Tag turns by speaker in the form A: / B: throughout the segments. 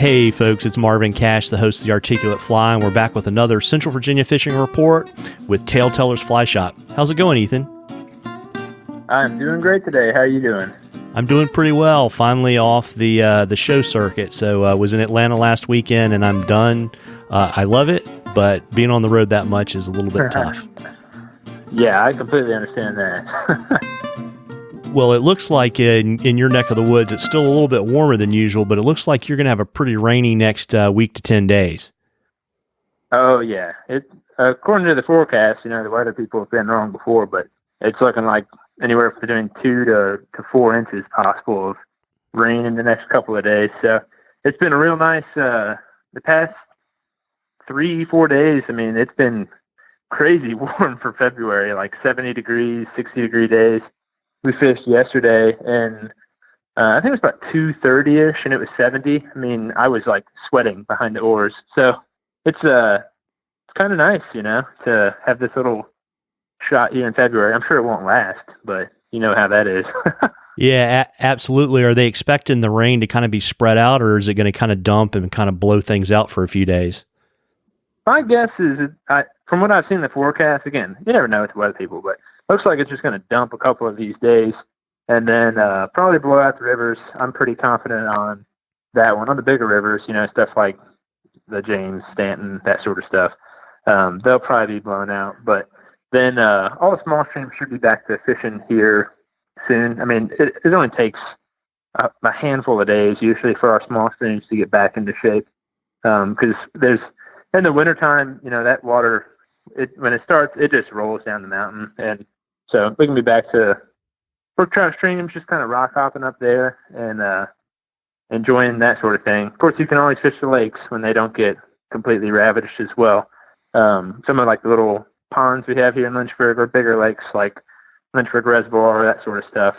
A: Hey folks, it's Marvin Cash, the host of The Articulate Fly, and we're back with another Central Virginia fishing report with TaleTellers Fly Shop. How's it going, Ethan?
B: I'm doing great today. How are you doing?
A: I'm doing pretty well. Finally off the show circuit. So I was in Atlanta last weekend and I'm done. I love it, but being on the road that much is a little bit tough.
B: Yeah, I completely understand that.
A: Well, it looks like in your neck of the woods, it's still a little bit warmer than usual, but it looks like you're going to have a pretty rainy next week to 10 days.
B: Oh, yeah. It according to the forecast, the weather people have been wrong before, but it's looking like anywhere between 2 to 4 inches possible of rain in the next couple of days. So it's been a real nice, the past 3-4 days. I mean, it's been crazy warm for February, like 70 degrees, 60-degree days. We fished yesterday, and I think it was about 2:30ish, and it was 70. I mean, I was like sweating behind the oars. So it's kind of nice, to have this little shot here in February. I'm sure it won't last, but you know how that is.
A: Yeah, absolutely. Are they expecting the rain to kind of be spread out, or is it going to kind of dump and kind of blow things out for a few days?
B: My guess is, from what I've seen in the forecast, again, you never know with the weather people, but looks like it's just going to dump a couple of these days and then probably blow out the rivers. I'm pretty confident on that one. On the bigger rivers, stuff like the James, Stanton, that sort of stuff, they'll probably be blown out. But then all the small streams should be back to fishing here soon. I mean, it only takes a handful of days usually for our small streams to get back into shape because there's in the wintertime, that water, when it starts, it just rolls down the mountain. And so we can be back to brook trout streams, just kind of rock hopping up there and enjoying that sort of thing. Of course, you can always fish the lakes when they don't get completely ravaged as well. Some of like the little ponds we have here in Lynchburg or bigger lakes like Lynchburg Reservoir, that sort of stuff.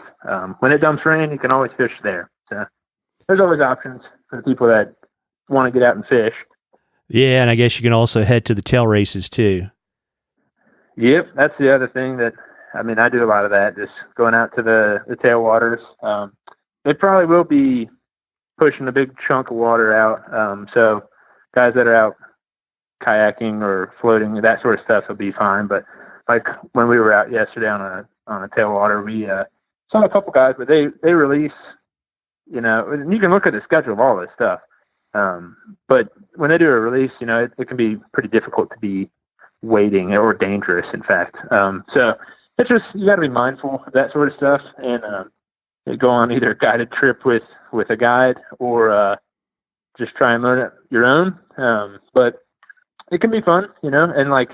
B: When it dumps rain, you can always fish there. So there's always options for the people that want to get out and fish.
A: Yeah, and I guess you can also head to the tail races too.
B: Yep, that's the other thing I do a lot of that, just going out to the tailwaters. They probably will be pushing a big chunk of water out. So guys that are out kayaking or floating, that sort of stuff will be fine. But like when we were out yesterday on a tailwater, we saw a couple guys, but they release, and you can look at the schedule of all this stuff. But when they do a release, it can be pretty difficult to be waiting or dangerous, in fact. So it's just, you got to be mindful of that sort of stuff and go on either a guided trip with a guide or just try and learn it your own. But it can be fun, and like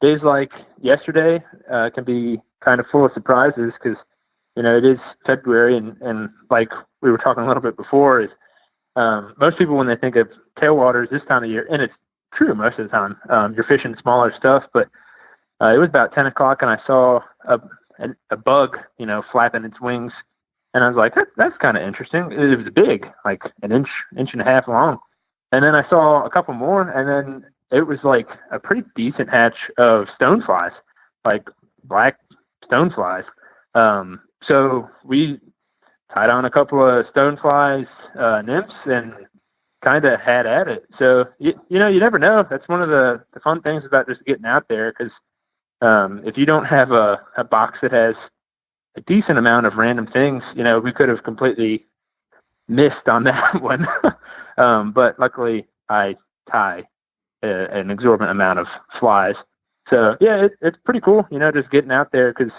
B: days like yesterday can be kind of full of surprises because, it is February and like we were talking a little bit before is most people, when they think of tailwaters this time of year, and it's true most of the time, you're fishing smaller stuff, but it was about 10 o'clock and I saw a bug, flapping its wings. And I was like, that's kind of interesting. It was big, like an inch and a half long. And then I saw a couple more, and then it was like a pretty decent hatch of stoneflies, like black stoneflies. So we tied on a couple of stoneflies, nymphs, and kind of had at it. So, you never know. That's one of the fun things about just getting out there, because if you don't have a box that has a decent amount of random things, we could have completely missed on that one. But luckily, I tie an exorbitant amount of flies. So, yeah, it's pretty cool, just getting out there, because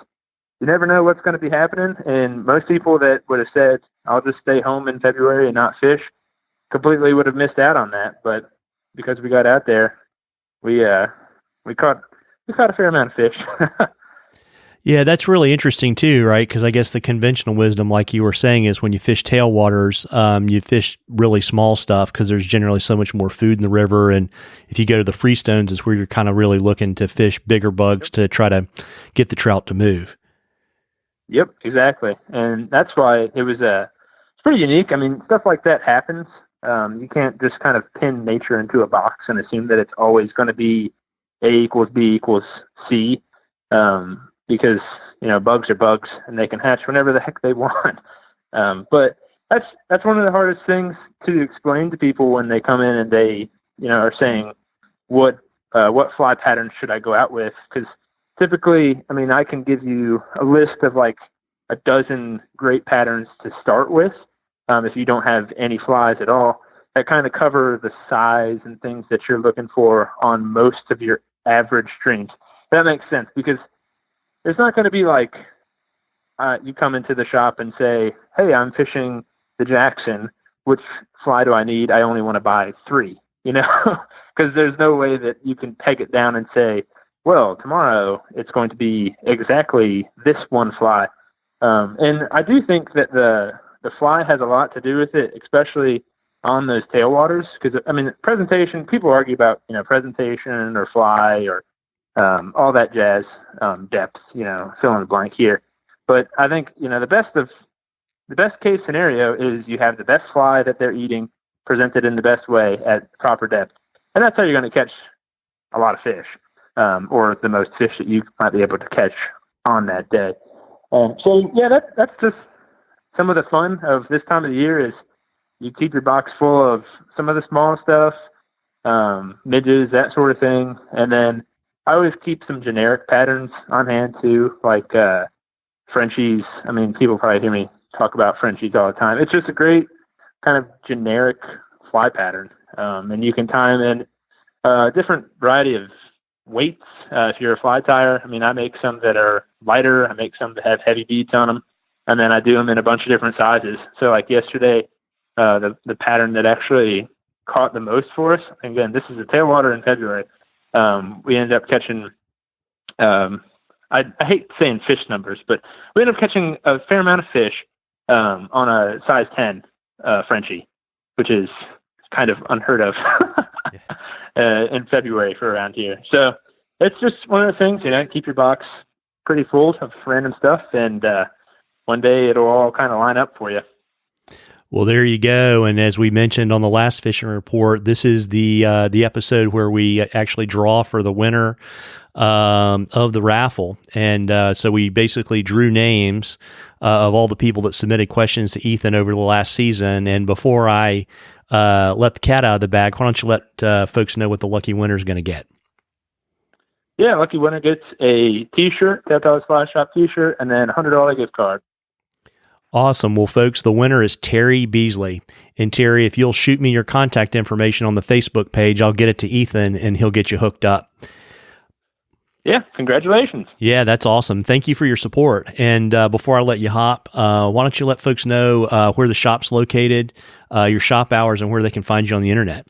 B: you never know what's going to be happening. And most people that would have said, I'll just stay home in February and not fish, completely would have missed out on that. But because we got out there, we caught a fair amount of fish.
A: Yeah, that's really interesting too, right? Because I guess the conventional wisdom, like you were saying, is when you fish tailwaters, you fish really small stuff because there's generally so much more food in the river. And if you go to the freestones, is where you're kind of really looking to fish bigger bugs to try to get the trout to move.
B: Yep, exactly. And that's why it's pretty unique. I mean, stuff like that happens. You can't just kind of pin nature into a box and assume that it's always going to be A equals B equals C. Because, bugs are bugs and they can hatch whenever the heck they want. But that's one of the hardest things to explain to people when they come in and they, are saying what fly pattern should I go out with? Because typically, I mean, I can give you a list of like a dozen great patterns to start with. If you don't have any flies at all, that kind of cover the size and things that you're looking for on most of your average streams. That makes sense, because there's not going to be like you come into the shop and say, hey, I'm fishing the Jackson. Which fly do I need? I only want to buy 3, because there's no way that you can peg it down and say, well, tomorrow it's going to be exactly this one fly. And I do think that the fly has a lot to do with it, especially on those tailwaters. Because, I mean, presentation, people argue about, presentation or fly or all that jazz, depth, fill in the blank here. But I think, the best case scenario is you have the best fly that they're eating presented in the best way at proper depth. And that's how you're going to catch a lot of fish, or the most fish that you might be able to catch on that day. So yeah, that's just some of the fun of this time of the year is you keep your box full of some of the small stuff, midges, that sort of thing. And then I always keep some generic patterns on hand too, like Frenchies. I mean, people probably hear me talk about Frenchies all the time. It's just a great kind of generic fly pattern. And you can time in a different variety of weights. If you're a fly tire, I mean, I make some that are lighter. I make some that have heavy beads on them. And then I do them in a bunch of different sizes. So like yesterday, the pattern that actually caught the most for us, again, this is a tailwater in February. We ended up catching, I hate saying fish numbers, but we ended up catching a fair amount of fish on a size 10 Frenchie, which is kind of unheard of in February for around here. So it's just one of the things, keep your box pretty full of random stuff, and one day it'll all kind of line up for you.
A: Well, there you go. And as we mentioned on the last fishing report, this is the episode where we actually draw for the winner of the raffle. And so we basically drew names of all the people that submitted questions to Ethan over the last season. And before I let the cat out of the bag, why don't you let folks know what the lucky winner is going to get?
B: Yeah, lucky winner gets a T-shirt, $10 Fly Shop T-shirt, and then a $100 gift card.
A: Awesome. Well, folks, the winner is Terry Beasley. And Terry, if you'll shoot me your contact information on the Facebook page, I'll get it to Ethan and he'll get you hooked up.
B: Yeah, congratulations.
A: Yeah, that's awesome. Thank you for your support. And before I let you hop, why don't you let folks know where the shop's located, your shop hours, and where they can find you on the internet?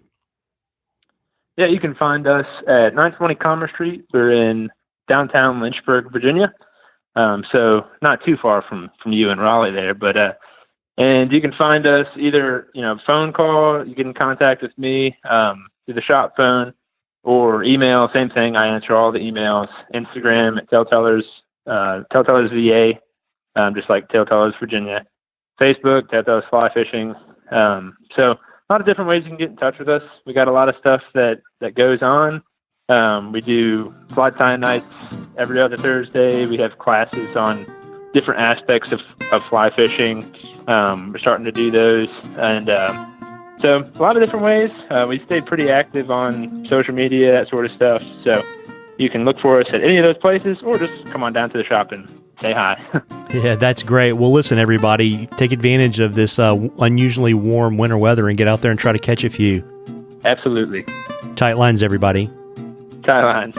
B: Yeah, you can find us at 920 Commerce Street. We're in downtown Lynchburg, Virginia. So not too far from you in Raleigh there, but, and you can find us either, phone call, you get in contact with me, through the shop phone, or email, same thing. I answer all the emails. Instagram at TaleTellers, TaleTellers VA, just like TaleTellers Virginia. Facebook, TaleTellers Fly Fishing. So a lot of different ways you can get in touch with us. We got a lot of stuff that goes on. We do fly tying nights every other Thursday. We have classes on different aspects of fly fishing. We're starting to do those. And so a lot of different ways. We stay pretty active on social media, that sort of stuff. So you can look for us at any of those places or just come on down to the shop and say hi.
A: Yeah, that's great. Well, listen, everybody, take advantage of this unusually warm winter weather and get out there and try to catch a few.
B: Absolutely.
A: Tight lines, everybody.
B: Tight lines.